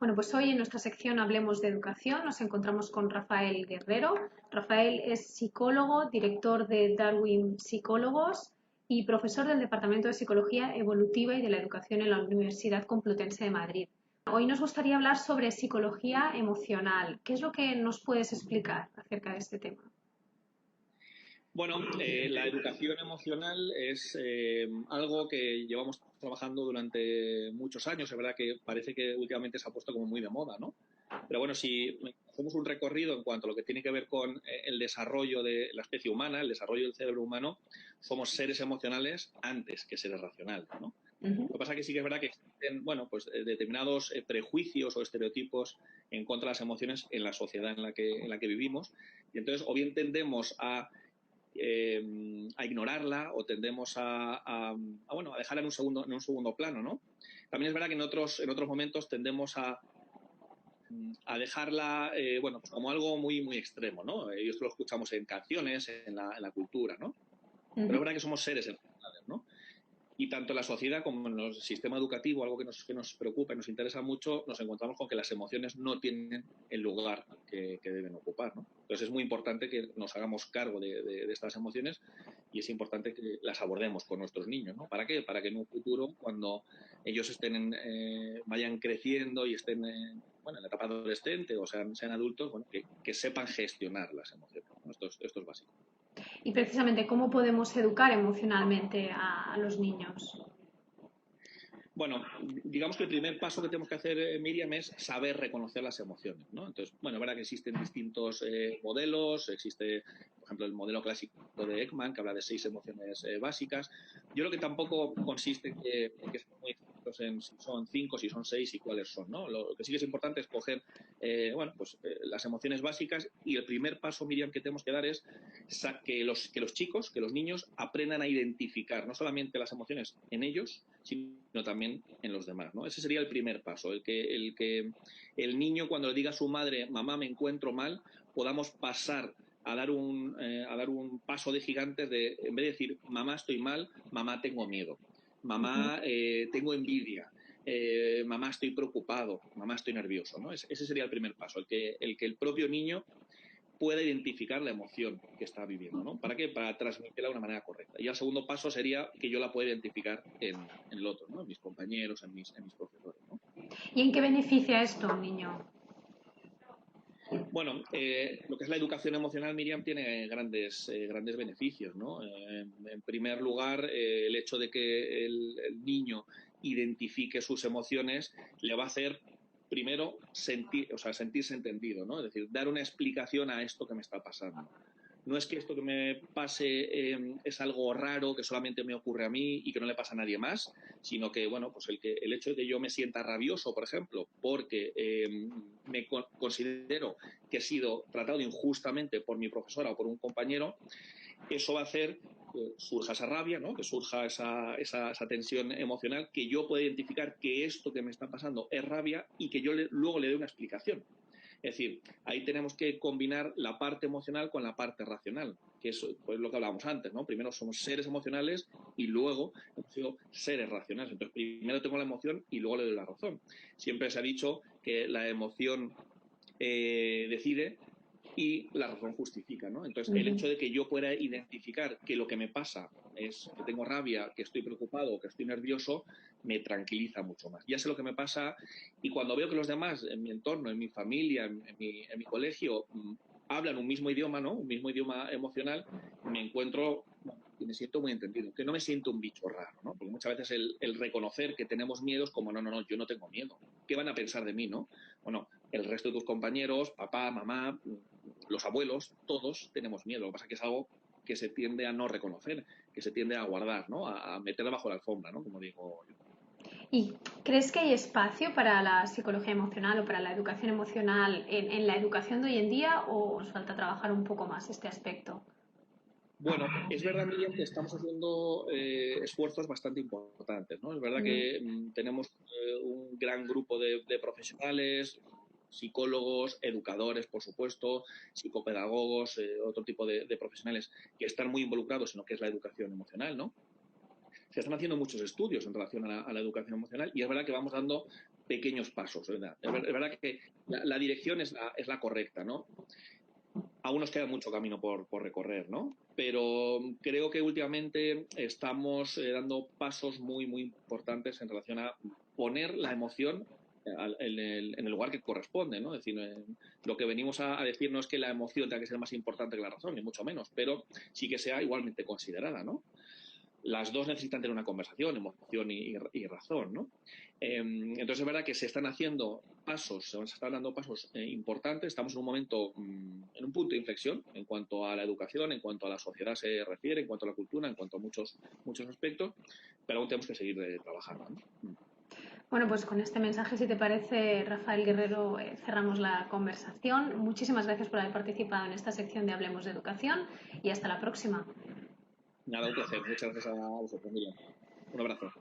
Bueno, pues hoy en nuestra sección Hablemos de Educación nos encontramos con Rafael Guerrero. Rafael es psicólogo, director de Darwin Psicólogos y profesor del Departamento de Psicología Evolutiva y de la Educación en la Universidad Complutense de Madrid. Hoy nos gustaría hablar sobre psicología emocional. ¿Qué es lo que nos puedes explicar acerca de este tema? Bueno, la educación emocional es algo que llevamos trabajando durante muchos años. Es verdad que parece que últimamente se ha puesto como muy de moda, ¿no? Pero bueno, si hacemos un recorrido en cuanto a lo que tiene que ver con el desarrollo de la especie humana, el desarrollo del cerebro humano, somos seres emocionales antes que seres racionales, ¿no? Uh-huh. Lo que pasa es que sí que es verdad que existen, bueno, pues determinados prejuicios o estereotipos en contra de las emociones en la sociedad en la que vivimos. Y entonces, o bien tendemos a ignorarla o tendemos bueno, a dejarla en un segundo plano, ¿no? También es verdad que en otros momentos tendemos a dejarla, bueno, pues como algo muy, muy extremo, ¿no? Y esto lo escuchamos en canciones, en la cultura, ¿no? Pero es Uh-huh. verdad que somos seres emocionales, ¿no? Y tanto en la sociedad como en el sistema educativo, algo que nos preocupa y nos interesa mucho, nos encontramos con que las emociones no tienen el lugar que deben ocupar, ¿no? Entonces es muy importante que nos hagamos cargo de estas emociones y es importante que las abordemos con nuestros niños, ¿no? ¿Para qué? Para que en un futuro, cuando ellos vayan creciendo y estén bueno, en la etapa adolescente o sean adultos, bueno, que sepan gestionar las emociones, ¿no? Esto es básico. Y precisamente, ¿cómo podemos educar emocionalmente a los niños? Bueno, digamos que el primer paso que tenemos que hacer, Miriam, es saber reconocer las emociones, ¿no? Entonces, bueno, es verdad que existen distintos modelos, existe, por ejemplo, el modelo clásico de Ekman, que habla de 6 emociones básicas. Yo creo que tampoco consiste en que seamos muy expertos en si son 5, si son 6 y cuáles son, ¿no? Lo que sí que es importante es coger, bueno, pues las emociones básicas, y el primer paso, Miriam, que tenemos que dar es que los chicos, que los niños aprendan a identificar no solamente las emociones en ellos, sino también en los demás, ¿no? Ese sería el primer paso, el que el niño, cuando le diga a su madre, mamá, me encuentro mal, podamos pasar a dar un paso de gigantes de, en vez de decir, mamá, estoy mal, mamá, tengo miedo, Uh-huh. mamá, tengo envidia, mamá, estoy preocupado, mamá, estoy nervioso, ¿no? Ese sería el primer paso, el que el propio niño pueda identificar la emoción que está viviendo, ¿no? ¿Para qué? Para transmitirla de una manera correcta. Y el segundo paso sería que yo la pueda identificar en el otro, ¿no? En mis compañeros, en mis profesores, ¿no? ¿Y en qué beneficia esto a un niño? Bueno, lo que es la educación emocional, Miriam, tiene grandes beneficios, ¿no? En primer lugar, el hecho de que el niño identifique sus emociones le va a hacer primero sentirse entendido, ¿no? Es decir, dar una explicación a esto que me está pasando. No es que esto que me pase es algo raro, que solamente me ocurre a mí y que no le pasa a nadie más, sino que, bueno, pues el hecho de que yo me sienta rabioso, por ejemplo, porque me considero que he sido tratado injustamente por mi profesora o por un compañero, eso va a hacer que surja esa rabia, ¿no? Que surja esa tensión emocional, que yo pueda identificar que esto que me está pasando es rabia y que yo luego le dé una explicación. Es decir, ahí tenemos que combinar la parte emocional con la parte racional, que es pues, lo que hablábamos antes, ¿no? Primero somos seres emocionales y luego hemos sido seres racionales. Entonces, primero tengo la emoción y luego le doy la razón. Siempre se ha dicho que la emoción decide y la razón justifica, ¿no? Entonces, el Uh-huh. hecho de que yo pueda identificar que lo que me pasa es que tengo rabia, que estoy preocupado, que estoy nervioso, me tranquiliza mucho más. Ya sé lo que me pasa y cuando veo que los demás en mi entorno, en mi familia, en mi colegio, hablan un mismo idioma, ¿no? Un mismo idioma emocional, me encuentro, bueno, y me siento muy entendido, que no me siento un bicho raro, ¿no? Porque muchas veces el reconocer que tenemos miedos como, no, no, no, yo no tengo miedo. ¿Qué van a pensar de mí, no? Bueno, el resto de tus compañeros, papá, mamá, los abuelos, todos tenemos miedo. Lo que pasa es que es algo que se tiende a no reconocer, que se tiende a guardar, ¿no? A meter bajo la alfombra, ¿no? Como digo yo. ¿Y crees que hay espacio para la psicología emocional o para la educación emocional en la educación de hoy en día o os falta trabajar un poco más este aspecto? Bueno, es verdad, Miriam, que estamos haciendo esfuerzos bastante importantes, ¿no? Es verdad Mm. que tenemos un gran grupo de profesionales, psicólogos, educadores, por supuesto, psicopedagogos, otro tipo de profesionales que están muy involucrados en lo que es la educación emocional, ¿no? se están haciendo muchos estudios en relación a la educación emocional y es verdad que vamos dando pequeños pasos, ¿verdad? Es verdad que la dirección es la correcta, ¿no? Aún nos queda mucho camino por recorrer, ¿no? Pero creo que últimamente estamos dando pasos muy, muy importantes en relación a poner la emoción en el lugar que corresponde, ¿no? Es decir, lo que venimos a decir no es que la emoción tenga que ser más importante que la razón, ni mucho menos, pero sí que sea igualmente considerada, ¿no? Las dos necesitan tener una conversación, emoción y razón, ¿no? Entonces es verdad que se están haciendo pasos, se están dando pasos importantes, estamos en un momento, en un punto de inflexión en cuanto a la educación, en cuanto a la sociedad se refiere, en cuanto a la cultura, en cuanto a muchos aspectos, pero aún tenemos que seguir trabajando, ¿no? Bueno, pues con este mensaje, si te parece, Rafael Guerrero, cerramos la conversación. Muchísimas gracias por haber participado en esta sección de Hablemos de Educación y hasta la próxima. Nada, un placer. Muchas gracias a vosotros, Miriam. Un abrazo.